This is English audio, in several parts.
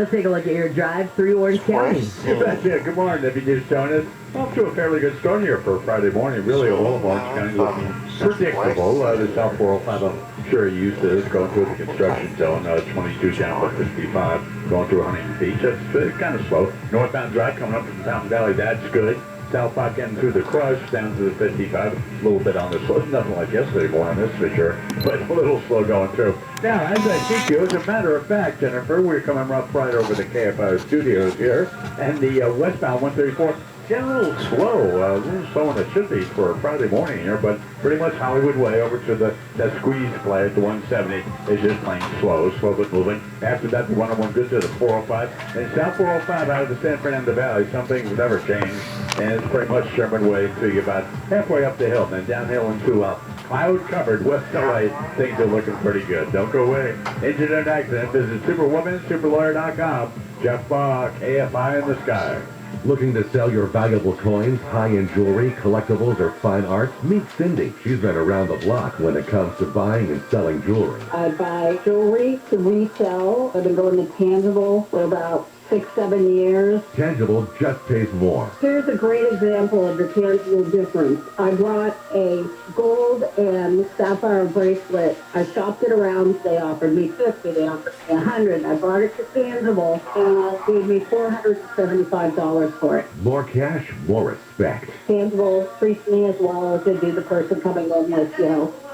Let's take a look at your drive through Orange County. Yeah, good morning. If you just joined us, off to a fairly good start here for Friday morning. Really, all of Orange County looking predictable. The South 405, I'm sure you're used to this, going through the construction zone. 22 down to 55, going through Huntington Beach. That's kind of slow. Northbound drive coming up from Fountain Valley, that's good. South 5 getting through the crush down to the 55. A little bit on the slow. Nothing like yesterday morning, that's for sure. But a little slow going through. Now, as I speak to you, as a matter of fact, Jennifer, we're coming right over the KFI studios here. And the Westbound 134, getting a little slower than it should be for a Friday morning here. But pretty much Hollywood Way over to that squeeze play at the 170 is just plain slow but moving. After that, the 101 good to the 405. And South 405 out of the San Fernando Valley, some things have never changed. And it's pretty much Sherman Way until you're about halfway up the hill, and then downhill into cloud-covered West LA. Things are looking pretty good. Don't go away. Injured in an accident, visit Superwoman, superlawyer.com. Jeff Bach, KFI in the sky. Looking to sell your valuable coins, high-end jewelry, collectibles, or fine arts? Meet Cindy. She's been around the block when it comes to buying and selling jewelry. I buy jewelry to resell. I've been going to Tangible for about 6-7 years. Tangible just pays more. Here's a great example of the tangible difference. I brought a gold and sapphire bracelet. I shopped it around. They offered me 50. They offered me 100. I brought it to Tangible and gave me $475 for it. More cash, more respect. Tangible treats me as well as they do the person coming in with,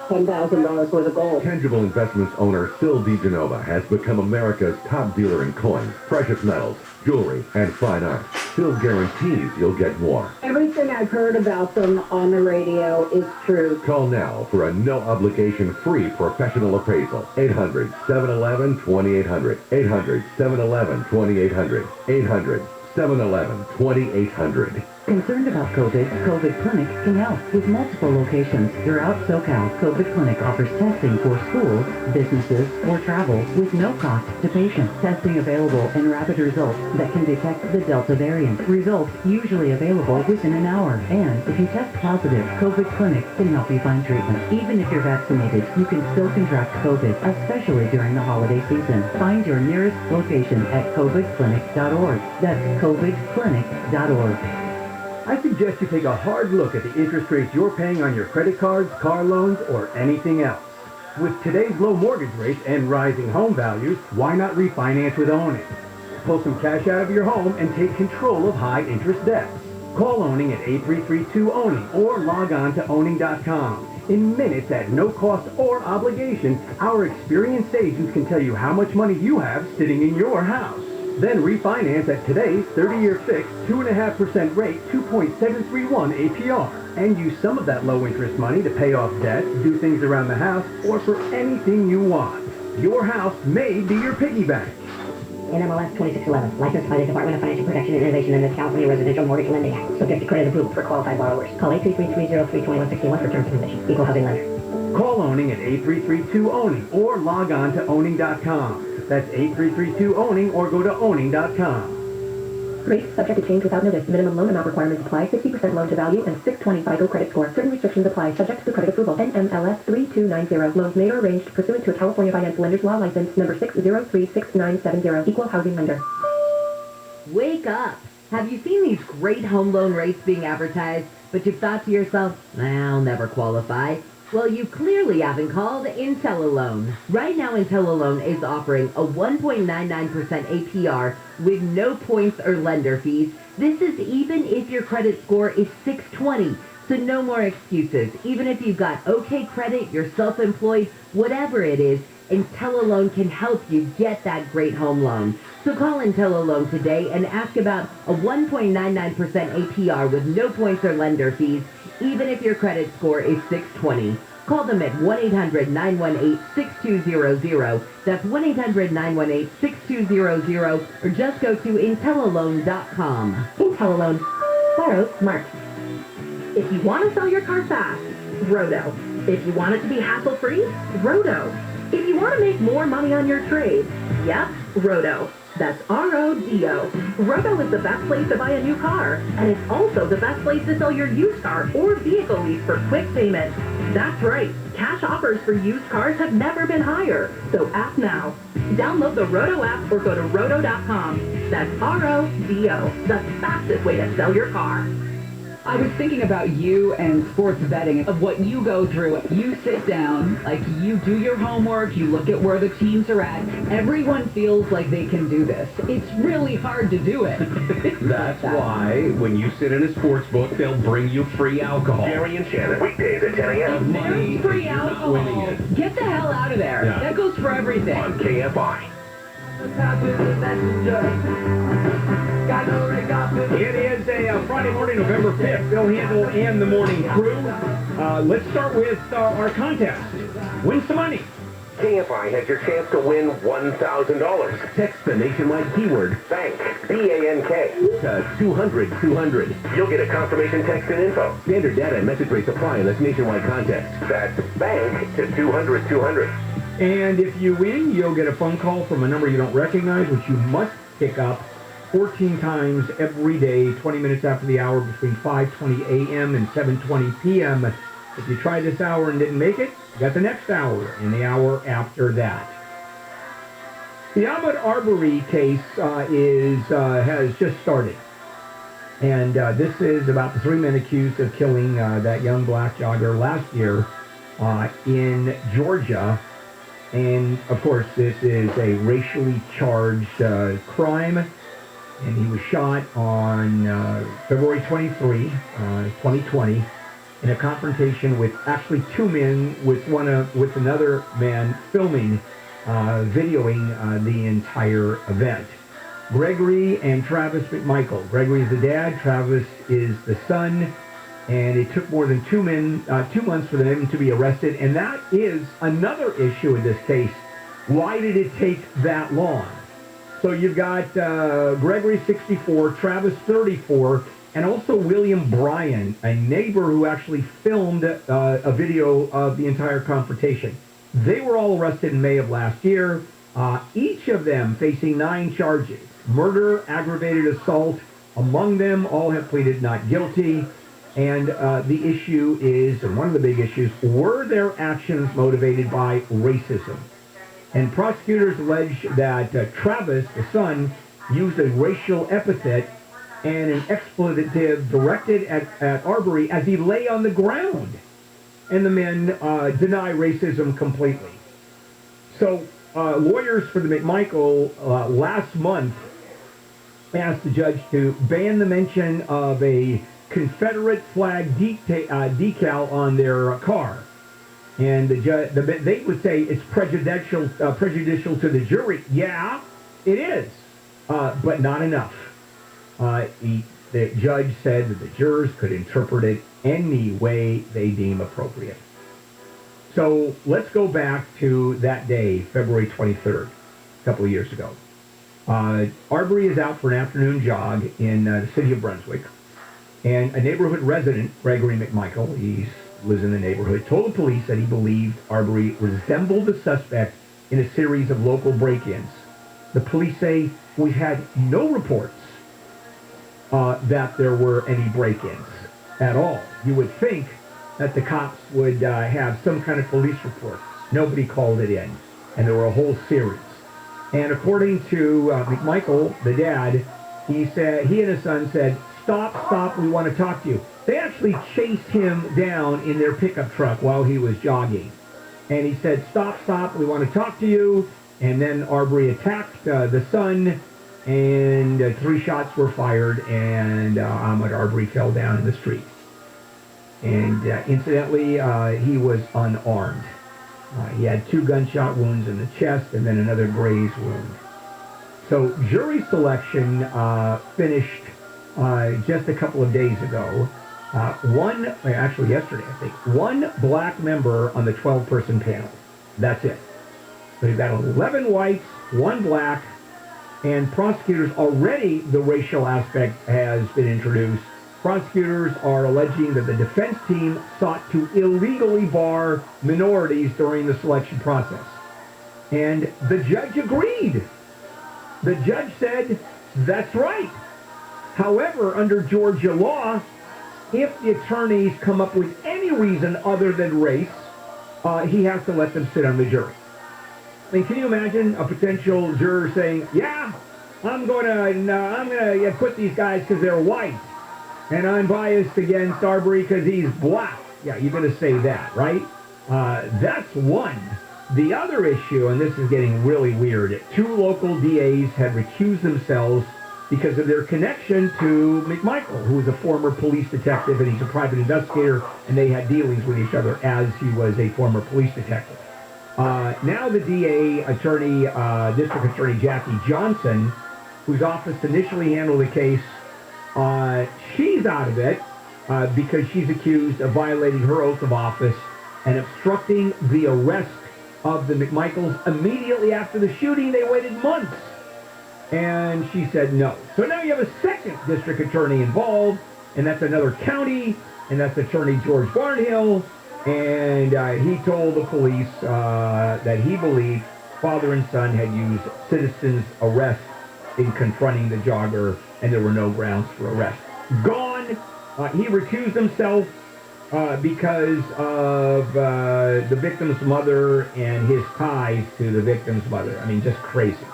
$10,000 worth of gold. Tangible Investments owner Syl DeGenova has become America's top dealer in coins, precious metals, jewelry, and fine art. Syl guarantees you'll get more. Everything I've heard about them on the radio is true. Call now for a no-obligation free professional appraisal. 800-711-2800. 800-711-2800. 800-711-2800. Concerned about COVID? COVID Clinic can help with multiple locations throughout SoCal. COVID Clinic offers testing for schools, businesses, or travel with no cost to patients. Testing available and rapid results that can detect the Delta variant. Results usually available within an hour. And if you test positive, COVID Clinic can help you find treatment. Even if you're vaccinated, you can still contract COVID, especially during the holiday season. Find your nearest location at covidclinic.org. That's covidclinic.org. I suggest you take a hard look at the interest rates you're paying on your credit cards, car loans, or anything else. With today's low mortgage rates and rising home values, why not refinance with Owning? Pull some cash out of your home and take control of high-interest debts. Call Owning at 8332-OWNING or log on to owning.com. In minutes at no cost or obligation, our experienced agents can tell you how much money you have sitting in your house. Then refinance at today's 30-year fixed 2.5% rate, 2.731 APR. And use some of that low-interest money to pay off debt, do things around the house, or for anything you want. Your house may be your piggy bank. NMLS 2611, licensed by the Department of Financial Protection and Innovation and the California Residential Mortgage Lending Act. Subject to credit approval for qualified borrowers. Call 833-303-2161 for terms and conditions. Equal housing lender. Call Owning at 8332-OWNING or log on to owning.com. That's 8332-OWNING or go to owning.com. Rates subject to change without notice. Minimum loan amount requirements apply. 60% loan to value and 620 FICO credit score. Certain restrictions apply. Subject to credit approval. NMLS 3290. Loans made or arranged pursuant to a California Finance Lenders Law license number 6036970. Equal housing lender. Wake up! Have you seen these great home loan rates being advertised, but you've thought to yourself, I'll never qualify? Well, you clearly haven't called Intellalone. Right now, Intellalone is offering a 1.99% APR with no points or lender fees. This is even if your credit score is 620. So no more excuses. Even if you've got okay credit, you're self-employed, whatever it is, Intellalone can help you get that great home loan. So call Intellalone today and ask about a 1.99% APR with no points or lender fees, even if your credit score is 620. Call them at 1-800-918-6200. That's 1-800-918-6200, or just go to Intellalone.com. Intellalone. Borrow smart. If you want to sell your car fast, Roto. If you want it to be hassle-free, Roto. If you want to make more money on your trade, Yep, Roto. That's R-O-D-O. Roto is the best place to buy a new car, and it's also the best place to sell your used car or vehicle lease for quick payment. That's right. Cash offers for used cars have never been higher, so act now. Download the Roto app or go to roto.com. That's R-O-D-O, the fastest way to sell your car. I was thinking about you and sports betting, of what you go through. You sit down, like you do your homework, you look at where the teams are at. Everyone feels like they can do this. It's really hard to do it. That's why when you sit in a sports book, they'll bring you free alcohol. Jerry and Shannon, weekdays at 10 a.m. There's free alcohol. Winning it. Get the hell out of there. Yeah. That goes for everything. On KFI. It is a Friday morning, November 5th. Bill Handel and the morning crew. Let's start with our contest. Win some money. KFI has your chance to win $1,000. Text the nationwide keyword Bank, B-A-N-K. to 200-200. You'll get a confirmation text and info. Standard data and message rates apply in this nationwide contest. That's bank to 200-200. And if you win, you'll get a phone call from a number you don't recognize, which you must pick up 14 times every day, 20 minutes after the hour, between 5:20 a.m. and 7:20 p.m. If you tried this hour and didn't make it, you got the next hour and the hour after that. The Ahmaud Arbery case has just started. And this is about the three men accused of killing that young black jogger last year in Georgia. And, of course, this is a racially charged crime. And he was shot on February 23, 2020, in a confrontation with actually two men, with another man filming, videoing the entire event. Gregory and Travis McMichael. Gregory is the dad, Travis is the son, and it took more than 2 months for them to be arrested. And that is another issue in this case. Why did it take that long? So you've got Gregory, 64, Travis, 34, and also William Bryan, a neighbor who actually filmed a video of the entire confrontation. They were all arrested in May of last year, each of them facing 9 charges. Murder, aggravated assault, among them all have pleaded not guilty. And the issue is, and one of the big issues, were their actions motivated by racism? And prosecutors allege that Travis, the son, used a racial epithet and an expletive directed at Arbery as he lay on the ground. And the men deny racism completely. So lawyers for the McMichael last month asked the judge to ban the mention of a Confederate flag decal on their car. And they would say it's prejudicial to the jury. Yeah, it is, but not enough. The judge said that the jurors could interpret it any way they deem appropriate. So let's go back to that day, February 23rd, a couple of years ago. Arbery is out for an afternoon jog in the city of Brunswick, and a neighborhood resident, Gregory McMichael, he lives in the neighborhood, told the police that he believed Arbery resembled the suspect in a series of local break-ins. The police say, we had no reports that there were any break-ins at all. You would think that the cops would have some kind of police report. Nobody called it in, and there were a whole series. And according to McMichael, the dad, he and his son said, stop, we want to talk to you. They actually chased him down in their pickup truck while he was jogging. And he said, stop, we want to talk to you. And then Arbery attacked the son, and 3 shots were fired, and Ahmaud Arbery fell down in the street. And incidentally, he was unarmed. He had 2 gunshot wounds in the chest and then another graze wound. So jury selection finished just a couple of days ago. Actually yesterday, I think. 1 black member on the 12-person panel. That's it. So you've got 11 whites, 1 black, and prosecutors already, the racial aspect has been introduced. Prosecutors are alleging that the defense team sought to illegally bar minorities during the selection process. And the judge agreed. The judge said, that's right. However, under Georgia law, if the attorneys come up with any reason other than race, he has to let them sit on the jury. I mean, can you imagine a potential juror saying, yeah, I'm gonna acquit these guys because they're white, and I'm biased against Arbery because he's black. Yeah, you're gonna say that, right? That's one. The other issue, and this is getting really weird, 2 local DAs had recused themselves because of their connection to McMichael, who was a former police detective, and he's a private investigator, and they had dealings with each other as he was a former police detective. Now the DA attorney, District Attorney Jackie Johnson, whose office initially handled the case, she's out of it because she's accused of violating her oath of office and obstructing the arrest of the McMichaels immediately after the shooting. They waited months. And she said no. So now you have a second district attorney involved, and that's another county, and that's Attorney George Barnhill. And he told the police that he believed father and son had used citizen's arrest in confronting the jogger, and there were no grounds for arrest. Gone. He recused himself because of the victim's mother and his ties to the victim's mother. I mean, just crazy.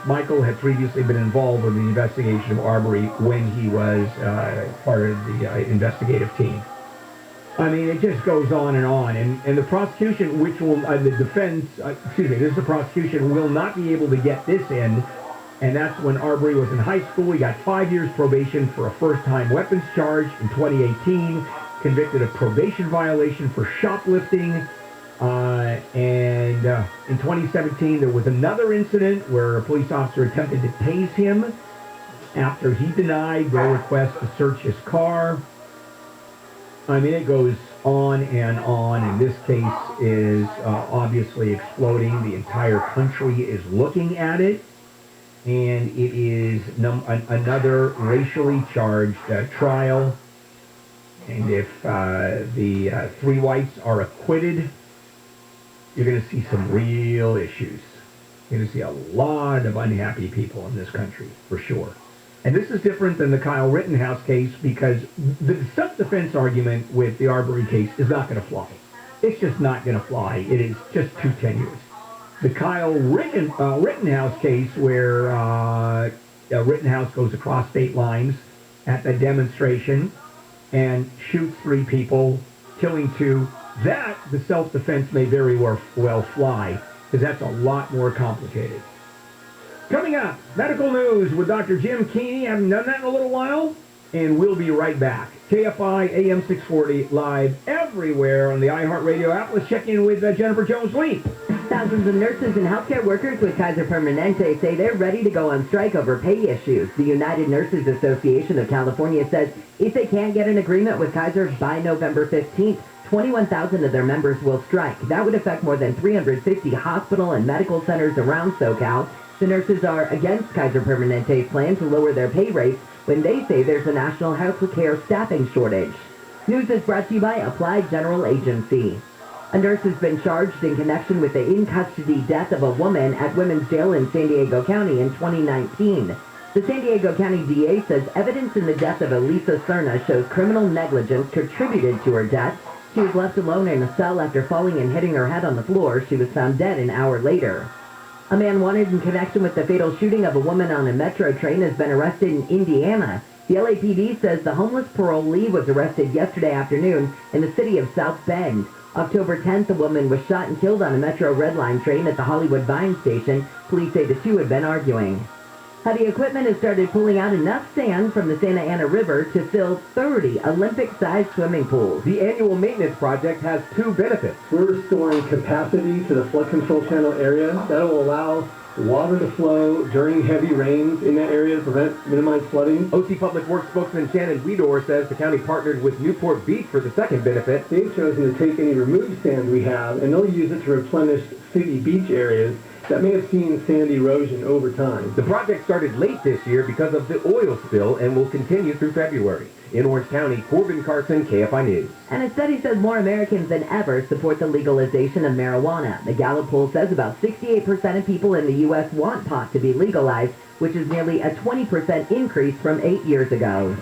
Michael had previously been involved with the investigation of Arbery when he was part of the investigative team. I mean, it just goes on. And the prosecution, which will, the prosecution will not be able to get this in. And that's when Arbery was in high school. He got 5 years probation for a first-time weapons charge in 2018, convicted of probation violation for shoplifting. And in 2017, there was another incident where a police officer attempted to tase him after he denied their request to search his car. I mean, it goes on, and this case is obviously exploding. The entire country is looking at it, and it is another racially charged trial. And if the 3 whites are acquitted, you're going to see some real issues. You're going to see a lot of unhappy people in this country, for sure. And this is different than the Kyle Rittenhouse case because the self-defense argument with the Arbery case is not going to fly. It's just not going to fly. It is just too tenuous. The Kyle Rittenhouse case where Rittenhouse goes across state lines at the demonstration and shoots 3 people, killing 2, that the self-defense may very well fly, because that's a lot more complicated. Coming up, medical news with Dr. Jim Keeney. Haven't done that in a little while, and we'll be right back. KFI AM 640 live everywhere on the iHeartRadio app. Let's check in with Jennifer Jones-Lee. Thousands of nurses and healthcare workers with Kaiser Permanente say they're ready to go on strike over pay issues. The United Nurses Association of California says if they can't get an agreement with Kaiser by November 15th, 21,000 of their members will strike. That would affect more than 350 hospital and medical centers around SoCal. The nurses are against Kaiser Permanente's plan to lower their pay rates when they say there's a national health care staffing shortage. News is brought to you by Applied General Agency. A nurse has been charged in connection with the in-custody death of a woman at Women's Jail in San Diego County in 2019. The San Diego County DA says evidence in the death of Elisa Serna shows criminal negligence contributed to her death. She was left alone in a cell after falling and hitting her head on the floor. She was found dead an hour later. A man wanted in connection with the fatal shooting of a woman on a metro train has been arrested in Indiana. The LAPD says the homeless parolee was arrested yesterday afternoon in the city of South Bend. October 10th, a woman was shot and killed on a Metro Red Line train at the Hollywood Vine station. Police say the 2 had been arguing. Heavy equipment has started pulling out enough sand from the Santa Ana River to fill 30 Olympic-sized swimming pools. The annual maintenance project has 2 benefits. We're restoring capacity to the flood control channel area. That will allow water to flow during heavy rains in that area to minimize flooding. OC Public Works spokesman Shannon Weedor says the county partnered with Newport Beach for the second benefit. They've chosen to take any removed sand we have, and they'll use it to replenish city beach areas. that may have seen sand erosion over time. The project started late this year because of the oil spill and will continue through February. In Orange County, Corbin Carson, KFI News. And a study says more Americans than ever support the legalization of marijuana. The Gallup poll says about 68% of people in the U.S. want pot to be legalized, which is nearly a 20% increase from 8 years ago.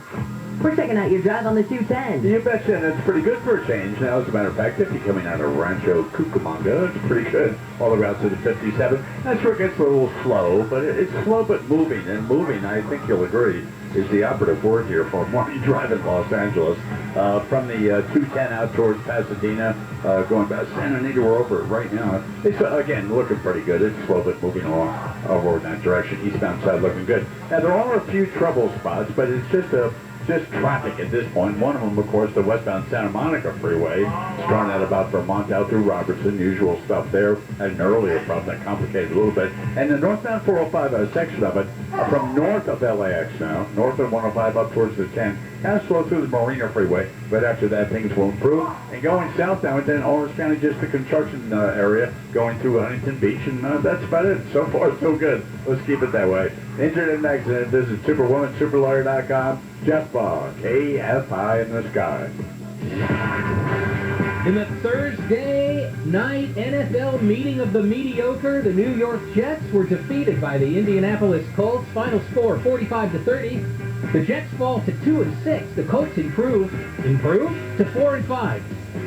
We're checking out your drive on the 210. You betcha, and it's pretty good for a change. Now, as a matter of fact, 50 coming out of Rancho Cucamonga, it's pretty good. All the routes to the 57. That's where it gets a little slow, but it's slow but moving. And moving, I think you'll agree, is the operative word here for when you drive in Los Angeles. From the 210 out towards Pasadena, going past Santa Anita, we're over it right now. It's, again, looking pretty good. It's slow but moving along over in that direction. Eastbound side looking good. Now, there are a few trouble spots, but it's just traffic at this point. One of them, of course, the westbound Santa Monica Freeway, starting at about Vermont out through Robertson. Usual stuff there. Had an earlier problem that complicated a little bit. And the northbound 405 section of it, from north of LAX now, north of 105 up towards the 10, kind of slow through the Marina Freeway, but after that things will improve. And going south now, and then Orange County, just the construction area, going through Huntington Beach, and that's about it. So far, so good. Let's keep it that way. Injured in an accident, visit superwomansuperlawyer.com. Jeff Ball, KFI in the sky. In the Thursday night NFL meeting of the mediocre, the New York Jets were defeated by the Indianapolis Colts. Final score 45-30. The Jets fall to 2-6. The Colts improve to 4-5.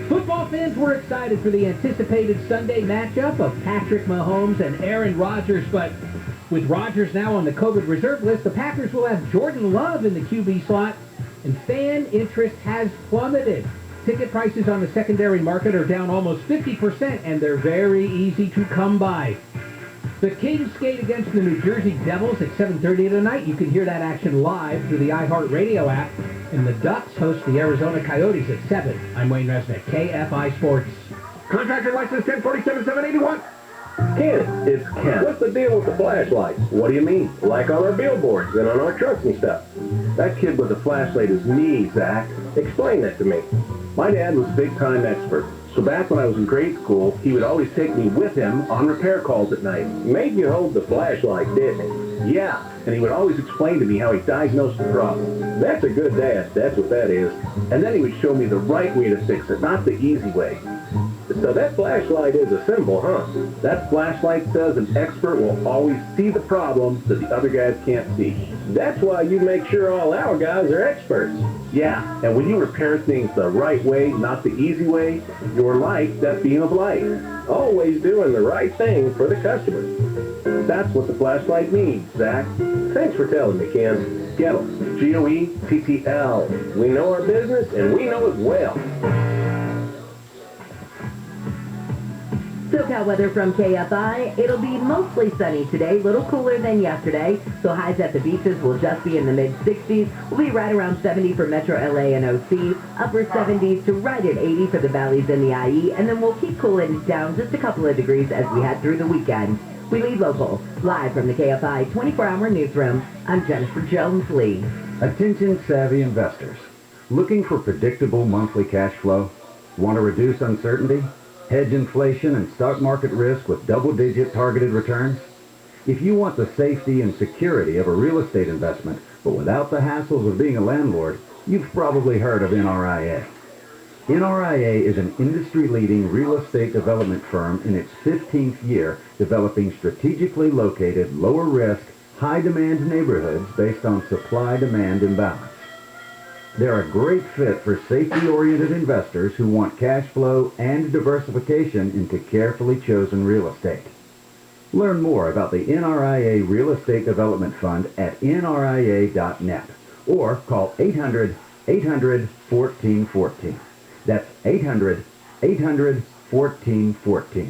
Football fans were excited for the anticipated Sunday matchup of Patrick Mahomes and Aaron Rodgers, but with Rodgers now on the COVID reserve list, the Packers will have Jordan Love in the QB slot, and fan interest has plummeted. Ticket prices on the secondary market are down almost 50%, and they're very easy to come by. The Kings skate against the New Jersey Devils at 7:30 tonight. You can hear that action live through the iHeartRadio app. And the Ducks host the Arizona Coyotes at 7. I'm Wayne Resnick, KFI Sports. Contractor license 1047-781. Ken, it's Ken. What's the deal with the flashlights? What do you mean? Like on our billboards and on our trucks and stuff. That kid with the flashlight is me, Zach. Explain that to me. My dad was a big-time expert. So back when I was in grade school, he would always take me with him on repair calls at night. Made you hold the flashlight, didn't he? Yeah, and he would always explain to me how he diagnosed the problem. That's a good dad, that's what that is. And then he would show me the right way to fix it, not the easy way. So that flashlight is a symbol, huh? That flashlight says an expert will always see the problems that the other guys can't see. That's why you make sure all our guys are experts. Yeah, and when you repair things the right way, not the easy way, you're like that beam of light. Always doing the right thing for the customer. That's what the flashlight means, Zach. Thanks for telling me, Ken. Goettl, G-O-E-T-T-L. We know our business, and we know it well. Socal Weather from KFI. It'll be mostly sunny today, little cooler than yesterday, so highs at the beaches will just be in the mid-60s. We'll be right around 70 for Metro LA and OC, upper 70s to right at 80 for the valleys in the IE, and then we'll keep cooling down just a couple of degrees as we head through the weekend. We lead local, live from the KFI 24-hour newsroom. I'm Jennifer Jones-Lee. Attention savvy investors. Looking for predictable monthly cash flow? Want to reduce uncertainty? Hedge inflation and stock market risk with double-digit targeted returns? If you want the safety and security of a real estate investment, but without the hassles of being a landlord, you've probably heard of NRIA. NRIA is an industry-leading real estate development firm in its 15th year, developing strategically located, lower-risk, high-demand neighborhoods based on supply-demand imbalance. They're a great fit for safety-oriented investors who want cash flow and diversification into carefully chosen real estate. Learn more about the NRIA Real Estate Development Fund at nria.net or call 800-800-1414. That's 800-800-1414.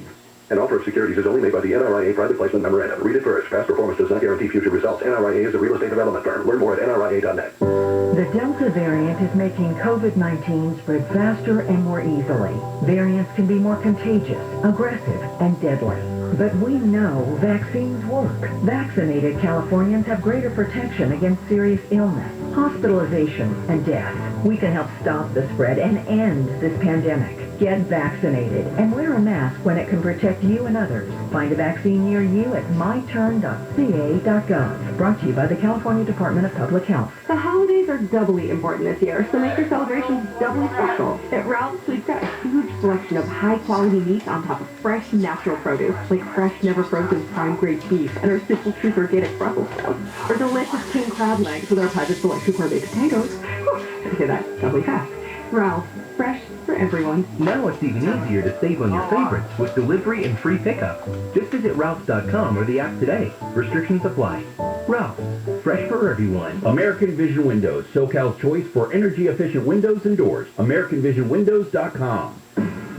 An offer of securities is only made by the NRIA Private Placement Memorandum. Read it first. Past performance does not guarantee future results. NRIA is a real estate development firm. Learn more at nria.net. The Delta variant is making COVID-19 spread faster and more easily. Variants can be more contagious, aggressive, and deadly. But we know vaccines work. Vaccinated Californians have greater protection against serious illness, hospitalization, and death. We can help stop the spread and end this pandemic. Get vaccinated and wear a mask when it can protect you and others. Find a vaccine near you at myturn.ca.gov. Brought to you by the California Department of Public Health. The holidays are doubly important this year, so make your celebrations doubly special. At Ralph's, we've got a huge selection of high-quality meats on top of fresh, natural produce, like fresh, never-frozen prime-grade beef and our Simple Truth organic Brussels sprouts, or delicious king crab legs with our private selection gourmet potatoes. Whew, I can say that doubly fast. Ralph's, fresh for everyone. Now it's even easier to save on your favorites with delivery and free pickup. Just visit Ralphs.com or the app today. Restrictions apply. Ralphs, fresh for everyone. American Vision Windows, SoCal's choice for energy-efficient windows and doors. AmericanVisionWindows.com.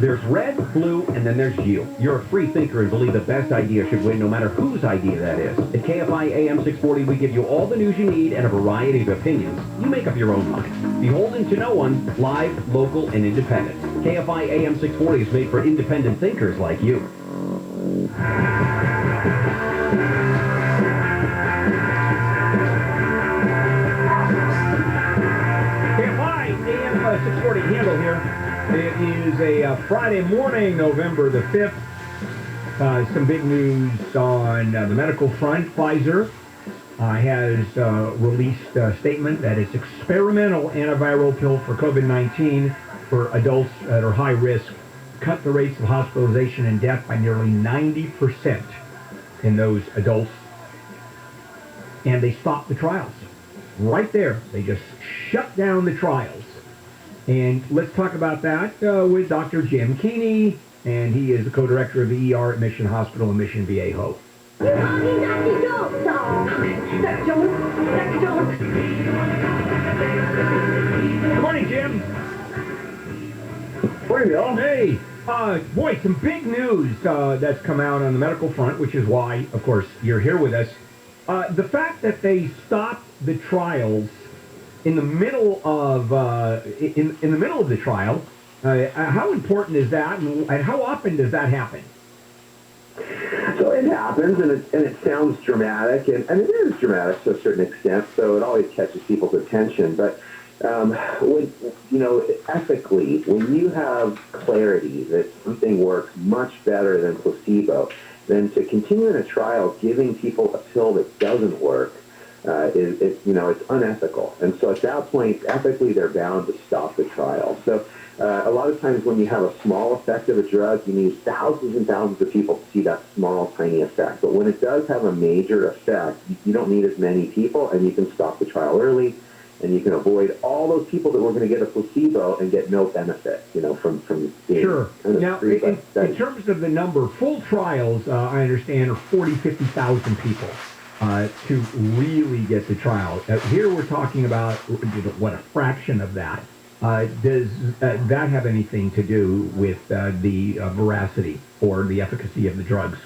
There's red, blue, and then there's you. You're a free thinker and believe the best idea should win no matter whose idea that is. At Kfi Am 640, we give you all the news you need and a variety of opinions. You make up your own mind. Beholden to no one, live, local, and independent. KFI AM 640 is made for independent thinkers like you. KFI AM 640 handle here. It is a Friday morning, November the 5th. Some big news on the medical front. Pfizer has released a statement that its experimental antiviral pill for COVID-19 for adults that are high risk cut the rates of hospitalization and death by nearly 90% in those adults. And they stopped the trials. Right there. They just shut down the trials. And let's talk about that with Dr. Jim Keeney, and he is the co-director of the ER at Mission Hospital in Mission Viejo. Good morning, Dr. Jones. Dr. Jones. Dr. Jones. Good morning, Jim. Morning, Bill. Hey, boy, some big news that's come out on the medical front, which is why, of course, you're here with us. The fact that they stopped the trials in the middle of in the middle of the trial, how important is that, and how often does that happen? So it happens, and it sounds dramatic, and it is dramatic to a certain extent. So it always catches people's attention. But when ethically, when you have clarity that something works much better than placebo, then to continue in a trial giving people a pill that doesn't work. It's unethical. And so at that point, ethically, they're bound to stop the trial. So a lot of times when you have a small effect of a drug, you need thousands and thousands of people to see that small, tiny effect. But when it does have a major effect, you don't need as many people, and you can stop the trial early, and you can avoid all those people that were going to get a placebo and get no benefit, from being Sure. kind of Now, free. in terms of the number, full trials, I understand, are 50,000 people. To really get the trial. Here we're talking about, a fraction of that. Does that have anything to do with the veracity or the efficacy of the drugs?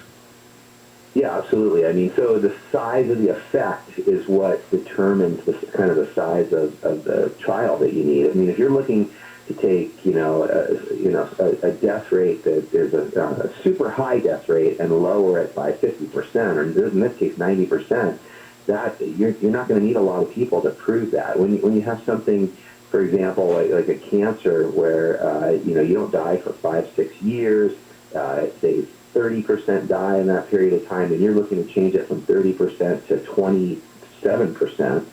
Yeah, absolutely. I mean, so the size of the effect is what determines the size of the trial that you need. I mean, if you're looking to take, a death rate that is a super high death rate and lower it by 50%, or in this case 90%, that you're not going to need a lot of people to prove that. When you have something, for example, like a cancer where you don't die for 5-6 years, say 30% die in that period of time, and you're looking to change it from 30% to 27%.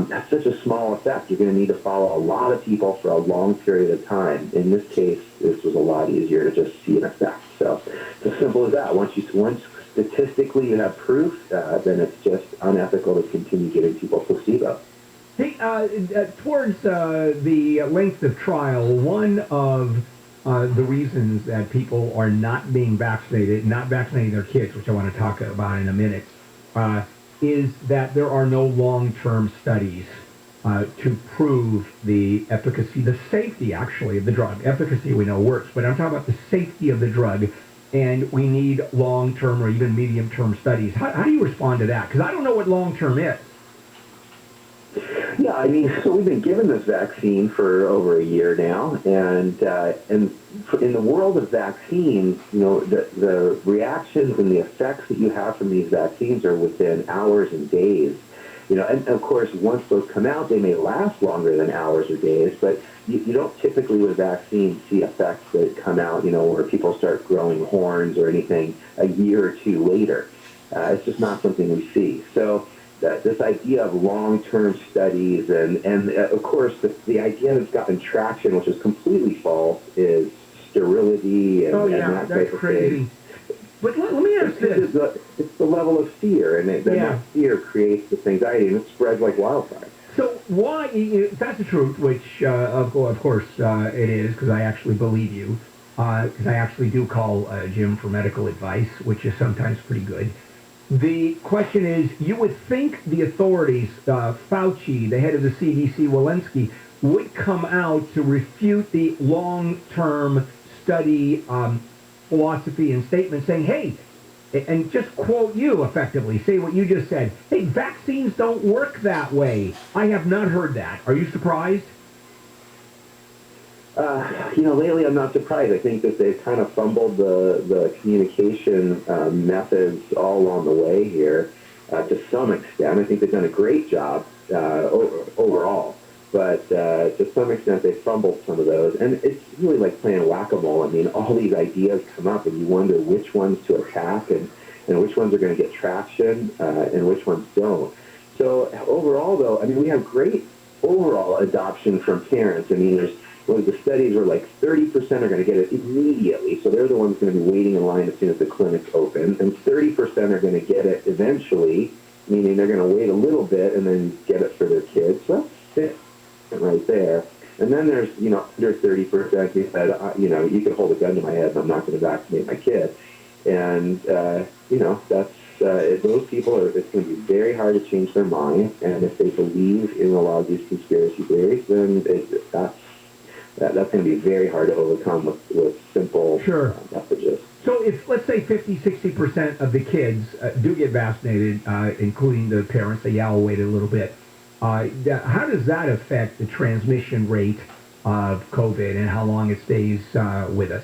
That's such a small effect. You're going to need to follow a lot of people for a long period of time. In this case, this was a lot easier to just see an effect. So it's as simple as that. Once statistically you have proof, then it's just unethical to continue giving people placebo. Hey, towards the length of trial, one of the reasons that people are not vaccinating their kids, which I want to talk about in a minute, is that there are no long-term studies to prove the efficacy, the safety, actually, of the drug. Efficacy we know works, but I'm talking about the safety of the drug, and we need long-term or even medium-term studies. How do you respond to that? Because I don't know what long-term is. Yeah, I mean, so we've been given this vaccine for over a year now, and in the world of vaccines, the reactions and the effects that you have from these vaccines are within hours and days. And of course, once those come out, they may last longer than hours or days, but you don't typically with vaccines see effects that come out, where people start growing horns or anything a year or two later. It's just not something we see. So this idea of long-term studies and of course, the idea that's gotten traction, which is completely false, is sterility and, and that type of thing. But let me ask this. It's the level of fear, and that fear creates this anxiety, and it spreads like wildfire. So why, if that's the truth, which of course it is, because I actually believe you, because I actually do call Jim for medical advice, which is sometimes pretty good. The question is, you would think the authorities, Fauci, the head of the CDC, Walensky, would come out to refute the long-term study philosophy and statement saying, hey, and just quote you effectively, say what you just said, hey, vaccines don't work that way. I have not heard that. Are you surprised? Lately I'm not surprised. I think that they've kind of fumbled the communication methods all along the way here to some extent. I think they've done a great job overall. But to some extent, they fumbled some of those. And it's really like playing whack-a-mole. I mean, all these ideas come up, and you wonder which ones to attack and which ones are going to get traction and which ones don't. So overall, though, I mean, we have great overall adoption from parents. I mean, the studies were like 30% are going to get it immediately. So they're the ones going to be waiting in line as soon as the clinic's open. And 30% are going to get it eventually, meaning they're going to wait a little bit and then get it for their kids. So that's it. Right there. And then there's, under 30% who said, you could hold a gun to my head and I'm not going to vaccinate my kid. And, that's, those people it's going to be very hard to change their mind. And if they believe in a lot of these conspiracy theories, then that's going to be very hard to overcome with simple messages. So if, let's say, 50-60% of the kids do get vaccinated, including the parents, I'll wait a little bit. How does that affect the transmission rate of COVID and how long it stays with us?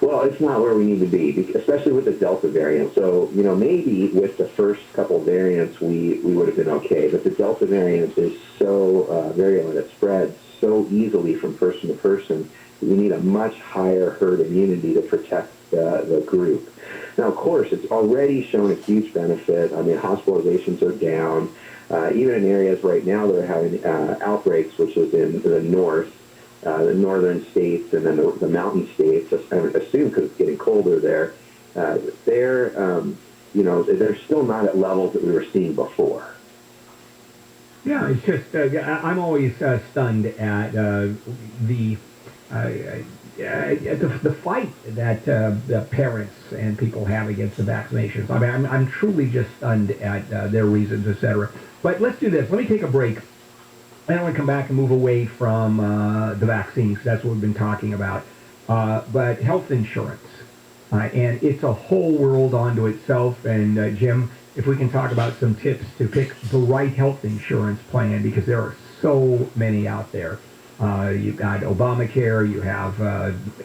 Well, it's not where we need to be, especially with the Delta variant. So, maybe with the first couple variants, we would have been okay. But the Delta variant is so virulent, it spreads so easily from person to person. You need a much higher herd immunity to protect the group. Now, of course, it's already shown a huge benefit. I mean, hospitalizations are down. Even in areas right now that are having outbreaks, which is in the north, the northern states and then the mountain states, I assume because it's getting colder there, they're still not at levels that we were seeing before. Yeah, it's just, I'm always stunned at the fight that the parents and people have against the vaccinations. I mean, I'm truly just stunned at their reasons, etc. But let's do this. Let me take a break. And I want to come back and move away from the vaccines. That's what we've been talking about. But health insurance. And it's a whole world onto itself. And Jim, if we can talk about some tips to pick the right health insurance plan, because there are so many out there. You've got Obamacare, you have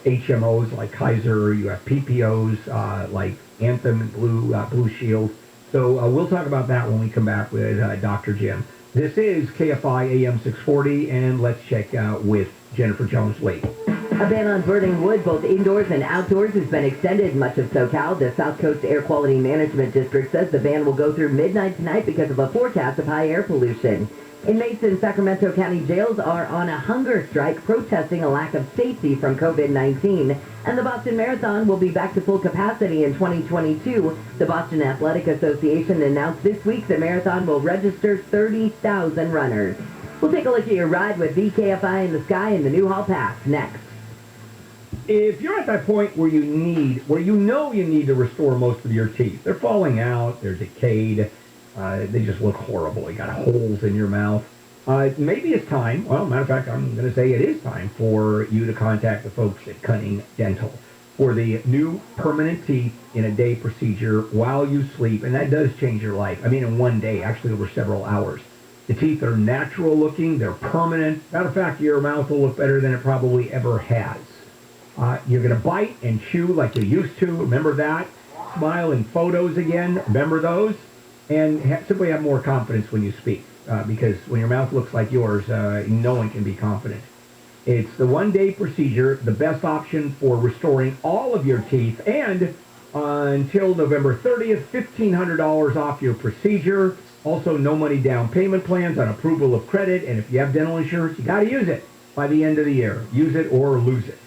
HMOs like Kaiser, you have PPOs like Anthem and Blue Shield. So we'll talk about that when we come back with Dr. Jim. This is KFI AM 640, and let's check out with Jennifer Jones-Lee. A ban on burning wood, both indoors and outdoors, has been extended in much of SoCal. The South Coast Air Quality Management District says the ban will go through midnight tonight because of a forecast of high air pollution. Inmates in Sacramento County jails are on a hunger strike protesting a lack of safety from COVID-19. And the Boston Marathon will be back to full capacity in 2022. The Boston Athletic Association announced this week the marathon will register 30,000 runners. We'll take a look at your ride with VKFI in the Sky and the Newhall Pass next. If you're at that point where you know you need to restore most of your teeth, they're falling out, they're decayed, they just look horrible. You got holes in your mouth. Maybe it's time, well, matter of fact, I'm going to say it is time for you to contact the folks at Cunning Dental for the new permanent teeth in a day procedure while you sleep, and that does change your life. I mean, in one day, actually over several hours. The teeth are natural looking, they're permanent. Matter of fact, your mouth will look better than it probably ever has. You're going to bite and chew like you used to, remember that. Smile in photos again, remember those. And simply have more confidence when you speak. because when your mouth looks like yours, no one can be confident. It's the one-day procedure, the best option for restoring all of your teeth, and until November 30th, $1,500 off your procedure. Also, no money down payment plans on approval of credit, and if you have dental insurance, you got to use it by the end of the year. Use it or lose it.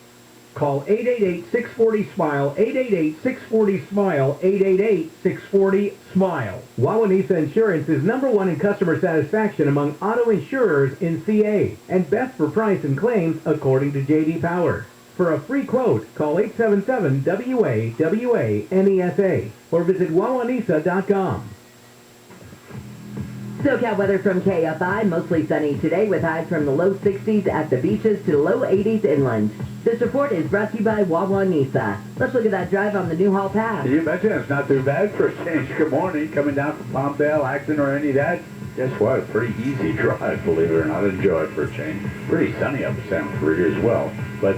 Call 888-640-SMILE, 888-640-SMILE, 888-640-SMILE. Wawanesa Insurance is #1 in customer satisfaction among auto insurers in CA and best for price and claims according to J.D. Power. For a free quote, call 877-WAWANESA or visit wawanesa.com. Socal weather from KFI, mostly sunny today with highs from the low 60s at the beaches to the low 80s inland. This report is brought to you by Wawanesa. Let's look at that drive on the Newhall Pass. You betcha. It's not too bad for a change. Good morning. Coming down from Palmdale, Acton, or any of that. Guess what? Pretty easy drive, believe it or not. Enjoy it for a change. Pretty sunny up in Santa Cruz as well. But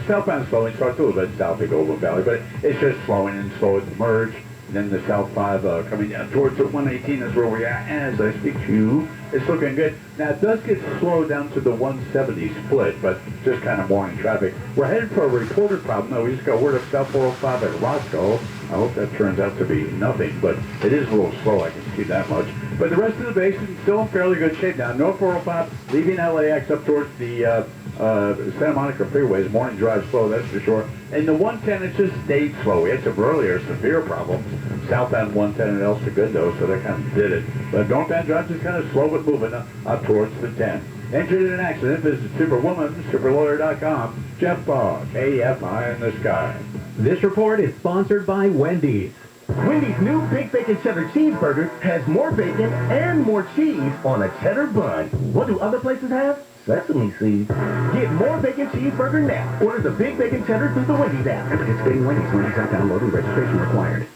southbound slowing starts a little bit south of Golden Valley, but it's just slowing and slow at the merge. And then the South 5 coming down towards the 118 is where we're at as I speak to you. It's looking good. Now, it does get slowed down to the 170 split, but just kind of morning traffic. We're headed for a reported problem. No, we just got word of South 405 at Roscoe. I hope that turns out to be nothing, but it is a little slow. I can see that much. But the rest of the basin still in fairly good shape now. North 405 leaving LAX up towards the Santa Monica Freeway. Morning drive slow, that's for sure. And the 110, it just stayed slow. We had some earlier severe problems. Southbound 110 and El Segundo, so that kind of did it. But northbound drive just kind of slow but moving up towards the 10. Entered in an accident, visit Superwoman, superlawyer.com. Jeff Bogg, KFI in the sky. This report is sponsored by Wendy's. Wendy's new Big Bacon Cheddar Cheeseburger has more bacon and more cheese on a cheddar bun. What do other places have? Sesame seeds. Get more bacon cheeseburger now. Order the Big Bacon Cheddar through the Wendy's app. And participating Wendy's app download and registration required.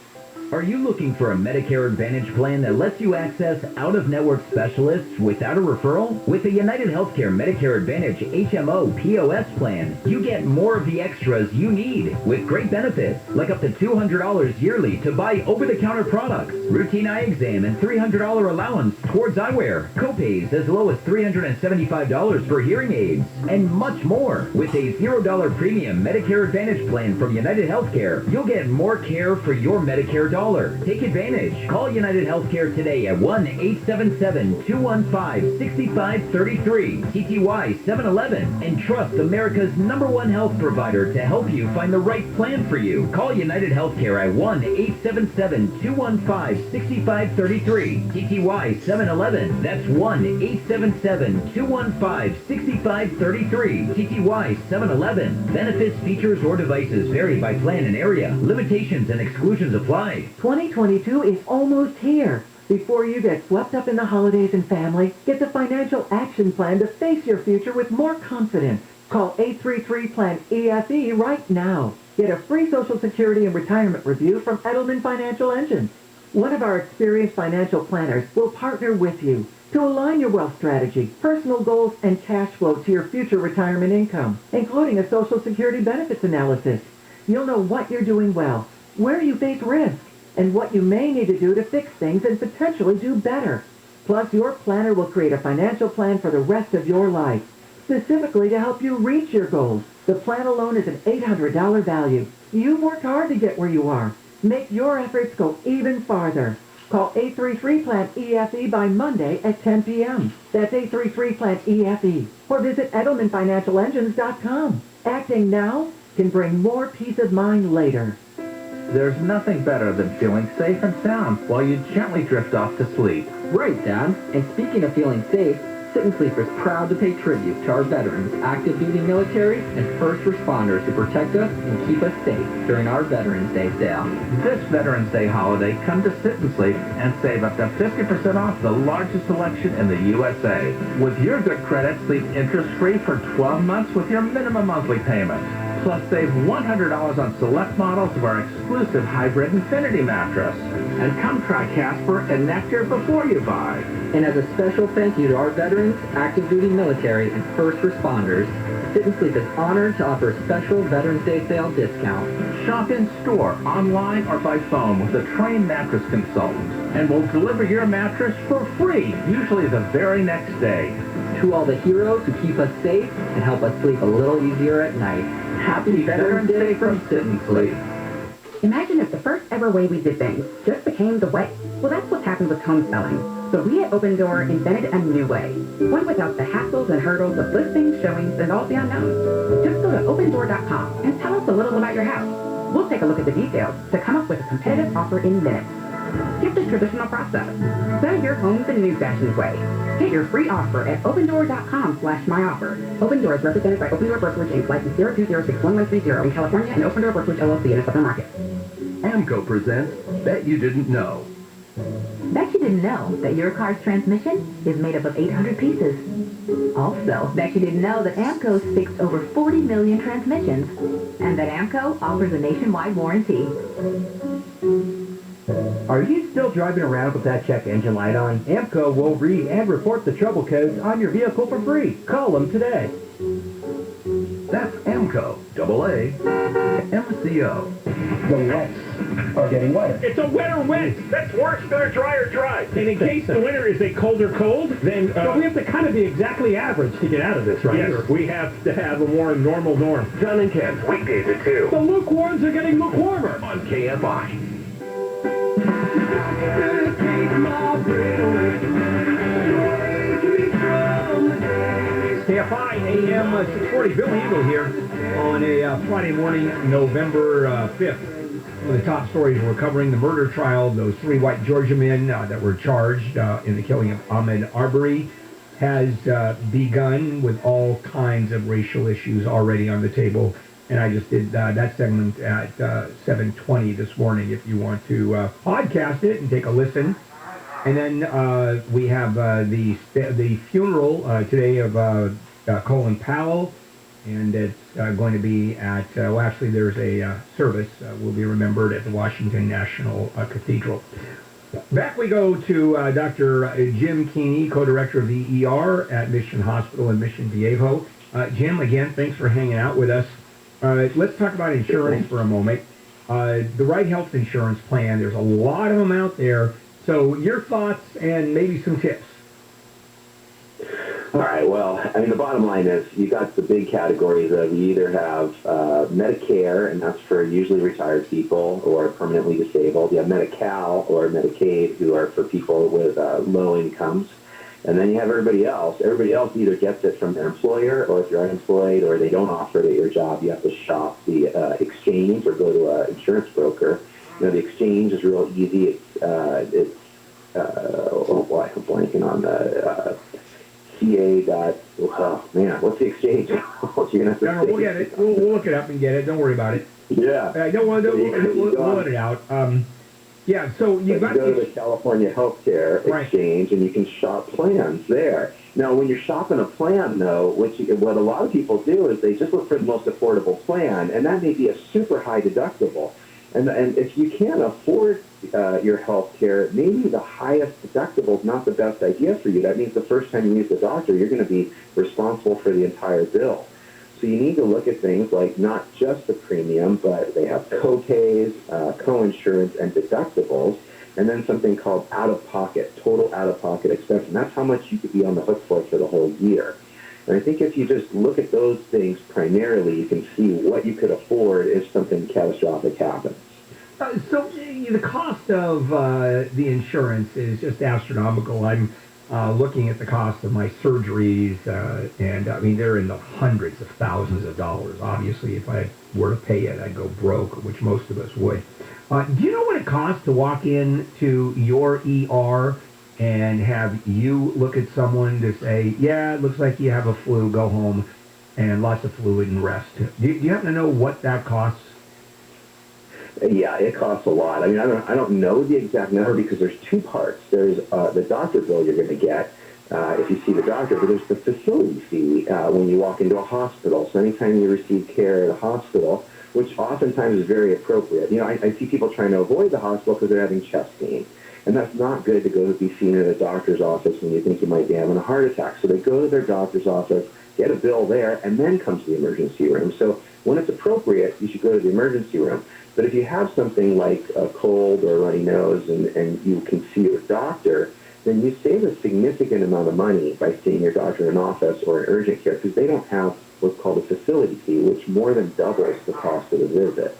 Are you looking for a Medicare Advantage plan that lets you access out-of-network specialists without a referral? With the United Healthcare Medicare Advantage HMO POS plan, you get more of the extras you need with great benefits, like up to $200 yearly to buy over-the-counter products, routine eye exam, and $300 allowance towards eyewear, copays as low as $375 for hearing aids, and much more. With a $0 premium Medicare Advantage plan from United Healthcare, you'll get more care for your Medicare dollar. Take advantage. Call United Healthcare today at 1-877-215-6533, TTY 711, and trust America's #1 health provider to help you find the right plan for you. Call United Healthcare at 1-877-215-6533, TTY 711. That's 1-877-215-6533, TTY 711. Benefits, features, or devices vary by plan and area. Limitations and exclusions apply. 2022 is almost here. Before you get swept up in the holidays and family, get the financial action plan to face your future with more confidence. Call 833-PLAN-EFE right now. Get a free Social Security and retirement review from Edelman Financial Engine. One of our experienced financial planners will partner with you to align your wealth strategy, personal goals, and cash flow to your future retirement income, including a Social Security benefits analysis. You'll know what you're doing well, where you face risk, and what you may need to do to fix things and potentially do better. Plus, your planner will create a financial plan for the rest of your life, specifically to help you reach your goals. The plan alone is an $800 value. You've worked hard to get where you are. Make your efforts go even farther. Call 833-PLAN-EFE by Monday at 10 p.m. That's 833-PLAN-EFE. Or visit EdelmanFinancialEngines.com. Acting now can bring more peace of mind later. There's nothing better than feeling safe and sound while you gently drift off to sleep. Right, Dad. And speaking of feeling safe, Sit and Sleep is proud to pay tribute to our veterans, active duty military, and first responders who protect us and keep us safe during our Veterans Day sale. This Veterans Day holiday, come to Sit and Sleep and save up to 50% off the largest selection in the USA. With your good credit, sleep interest-free for 12 months with your minimum monthly payment. Plus, save $100 on select models of our exclusive Hybrid Infinity mattress. And come try Casper and Nectar before you buy. And as a special thank you to our veterans, active duty military, and first responders, Sit and Sleep is honored to offer a special Veterans Day sale discount. Shop in store, online, or by phone with a trained mattress consultant, and we'll deliver your mattress for free, usually the very next day. To all the heroes who keep us safe and help us sleep a little easier at night, happy Veterans Day from Sit and Sleep. Imagine if the first ever way we did things just became the way. Well, that's what's happened with home selling. So we at Open Door invented a new way. One without the hassles and hurdles of listings, showings, and all the unknowns. Just go to opendoor.com and tell us a little about your house. We'll take a look at the details to come up with a competitive offer in minutes. Skip the traditional process. Sell your home the new-fashioned way. Get your free offer at opendoor.com/myoffer. Open Door is represented by Open Door Brokerage Inc. License 020611130 in California and Open Door Brokerage LLC in a Southern Market. AMCO presents Bet You Didn't Know. Bet you didn't know that your car's transmission is made up of 800 pieces. Also, bet you didn't know that AMCO's fixed over 40 million transmissions, and that AMCO offers a nationwide warranty. Are you still driving around with that check engine light on? AMCO will read and report the trouble codes on your vehicle for free. Call them today. That's AMCO, AA, MCO. The wets are getting wetter. It's a wetter wet. That's worse than a drier dry. And in case the winter is a colder cold, then... So we have to kind of be exactly average to get out of this, right? Yes, we have to have a more normal norm. John and Ken, weekdays at 2. The lukewarms are getting lukewarmer. On KFI. KFI AM 640, Bill Eagle here on a Friday morning, November 5th. One of the top stories we're covering, the murder trial of those 3 white Georgia men that were charged in the killing of Ahmaud Arbery has begun with all kinds of racial issues already on the table. And I just did that segment at 7:20 this morning if you want to podcast it and take a listen. And then we have the funeral today of Colin Powell, and it's going to be at, well, actually there's a service, will be remembered at the Washington National Cathedral. Back we go to Dr. Jim Keeney, co-director of the ER at Mission Hospital in Mission Viejo. Jim, again, thanks for hanging out with us. Let's talk about insurance for a moment. The Right Health Insurance Plan, there's a lot of them out there. So your thoughts and maybe some tips. All right, well, I mean, the bottom line is you got the big categories of you either have Medicare, and that's for usually retired people or permanently disabled. You have Medi-Cal or Medicaid, who are for people with low incomes. And then you have everybody else. Everybody else either gets it from their employer, or if you're unemployed or they don't offer it at your job, you have to shop the exchange or go to an insurance broker. You know, the exchange is real easy. I'm blanking on the oh man, what's the exchange? You're gonna have to we'll get it. We'll look it up and get it. Don't worry about it. Yeah. Don't worry. We'll let it out. Yeah, so you go to the California Healthcare Exchange, and you can shop plans there. Now, when you're shopping a plan, though, what a lot of people do is they just look for the most affordable plan, and that may be a super high deductible. And if you can't afford your health care, maybe the highest deductible is not the best idea for you. That means the first time you use the doctor, you're going to be responsible for the entire bill. So you need to look at things like not just the premium, but they have co-pays, co-insurance, and deductibles, and then something called out-of-pocket, total out-of-pocket expense. And that's how much you could be on the hook for the whole year. And I think if you just look at those things primarily, you can see what you could afford if something catastrophic happens. So the cost of the insurance is just astronomical. I'm looking at the cost of my surgeries, and I mean, they're in the hundreds of thousands of dollars. Obviously, if I were to pay it, I'd go broke, which most of us would. Do you know what it costs to walk into your ER and have you look at someone to say, yeah, it looks like you have a flu, go home, and lots of fluid and rest? Do you happen to know what that costs? Yeah, it costs a lot. I mean, I don't know the exact number because there's two parts. There's the doctor bill you're going to get if you see the doctor, but there's the facility fee when you walk into a hospital. So anytime you receive care at a hospital, which oftentimes is very appropriate. You know, I see people trying to avoid the hospital because they're having chest pain. And that's not good to go to be seen at a doctor's office when you think you might be having a heart attack. So they go to their doctor's office, get a bill there, and then come to the emergency room. So when it's appropriate, you should go to the emergency room. But if you have something like a cold or a runny nose and you can see your doctor, then you save a significant amount of money by seeing your doctor in an office or in urgent care because they don't have what's called a facility fee, which more than doubles the cost of the visit.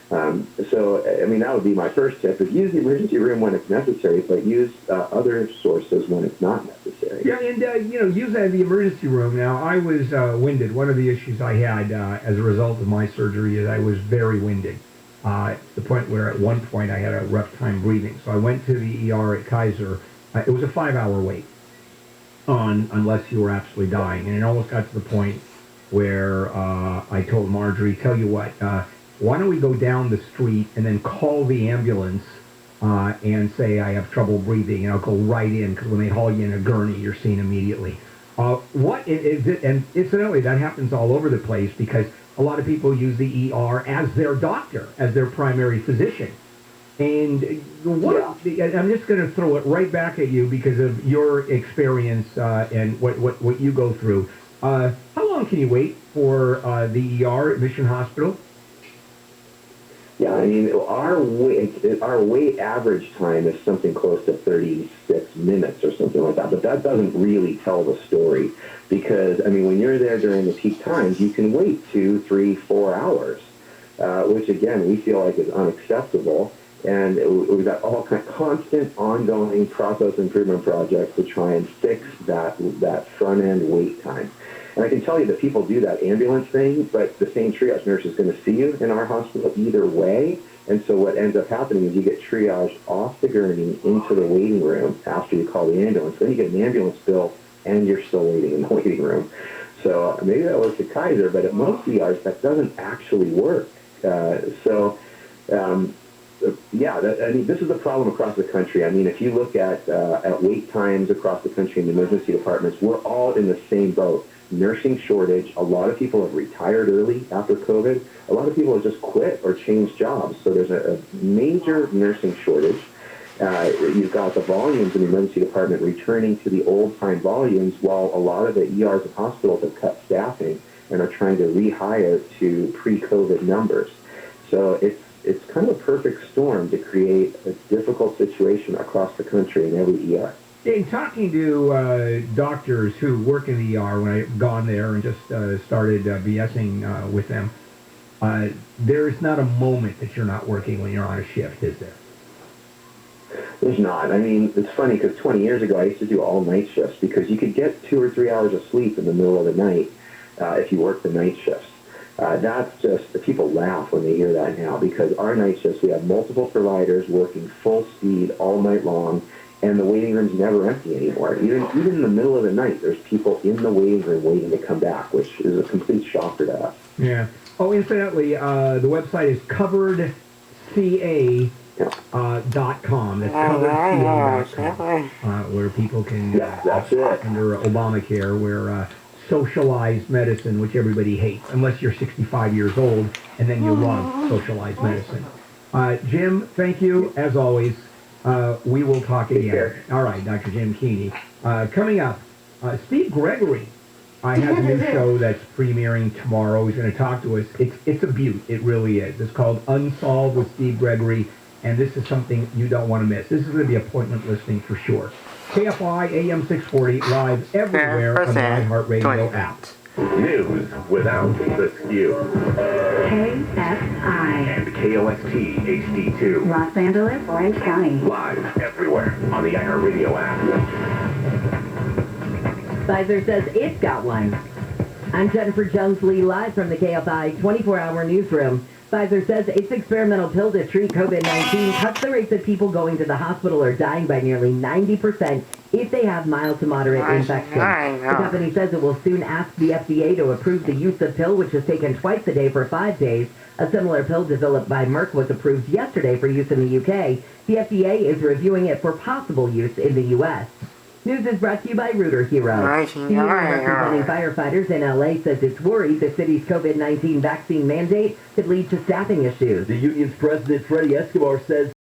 So, I mean, that would be my first tip, is use the emergency room when it's necessary, but use other sources when it's not necessary. Yeah, and, use that in the emergency room. Now, I was winded. One of the issues I had as a result of my surgery is I was very winded. To the point where at one point I had a rough time breathing. So I went to the ER at Kaiser. It was a 5-hour wait unless you were absolutely dying. And it almost got to the point where I told Marjorie, tell you what, why don't we go down the street and then call the ambulance and say I have trouble breathing, and I'll go right in, because when they haul you in a gurney, you're seen immediately. What is it? And incidentally, that happens all over the place because a lot of people use the ER as their doctor, as their primary physician. And I'm just going to throw it right back at you because of your experience and what you go through. How long can you wait for the ER at Mission Hospital? Yeah, I mean, our wait average time is something close to 36 minutes or something like that, but that doesn't really tell the story because, I mean, when you're there during the peak times, you can wait 2, 3, 4 hours, which, again, we feel like is unacceptable, and we've got all constant, ongoing process improvement projects to try and fix that front-end wait time. And I can tell you that people do that ambulance thing, but the same triage nurse is going to see you in our hospital either way. And so what ends up happening is you get triaged off the gurney into the waiting room after you call the ambulance. Then you get an ambulance bill, and you're still waiting in the waiting room. So maybe that works at Kaiser, but at most ERs, that doesn't actually work. I mean, this is a problem across the country. I mean, if you look at wait times across the country in the emergency departments, we're all in the same boat. Nursing shortage. A lot of people have retired early after COVID. A lot of people have just quit or changed jobs. So there's a major nursing shortage. You've got the volumes in the emergency department returning to the old-time volumes while a lot of the ERs and hospitals have cut staffing and are trying to rehire to pre-COVID numbers. So it's kind of a perfect storm to create a difficult situation across the country in every ER. In talking to doctors who work in the ER, when I've gone there and just started BSing with them, there's not a moment that you're not working when you're on a shift, is there? There's not. I mean, it's funny because 20 years ago I used to do all night shifts because you could get 2 or 3 hours of sleep in the middle of the night if you worked the night shifts. That's just, the people laugh when they hear that now because our night shifts, we have multiple providers working full speed all night long, and the waiting room's never empty anymore. Even in the middle of the night, there's people in the waiting room waiting to come back, which is a complete shocker to us. Yeah. Oh, incidentally, the website is coveredca.com. That's coveredca.com, where people can, that's it. under Obamacare, where socialized medicine, which everybody hates, unless you're 65 years old, and then you love socialized medicine. Jim, thank you, as always. We will talk again. All right, Dr. Jim Keeney. Coming up, Steve Gregory. I have a new show that's premiering tomorrow. He's going to talk to us. It's a beaut. It really is. It's called Unsolved with Steve Gregory, and this is something you don't want to miss. This is going to be appointment listening for sure. KFI AM 640 live everywhere on the iHeartRadio app. News without the skew. KFI. And KOST HD2. Los Angeles, Orange County. Live everywhere on the iHeartRadio app. Pfizer says it's got one. I'm Jennifer Jones-Lee, live from the KFI 24-hour newsroom. Pfizer says its experimental pill to treat COVID-19 cuts the rates of people going to the hospital or dying by nearly 90% if they have mild to moderate infection. The company says it will soon ask the FDA to approve the use of pill, which is taken twice a day for 5 days. A similar pill developed by Merck was approved yesterday for use in the UK. The FDA is reviewing it for possible use in the U.S. News is brought to you by Rooter Hero. The union representing firefighters in L.A. says it's worried the city's COVID-19 vaccine mandate could lead to staffing issues. The union's president, Freddie Escobar, says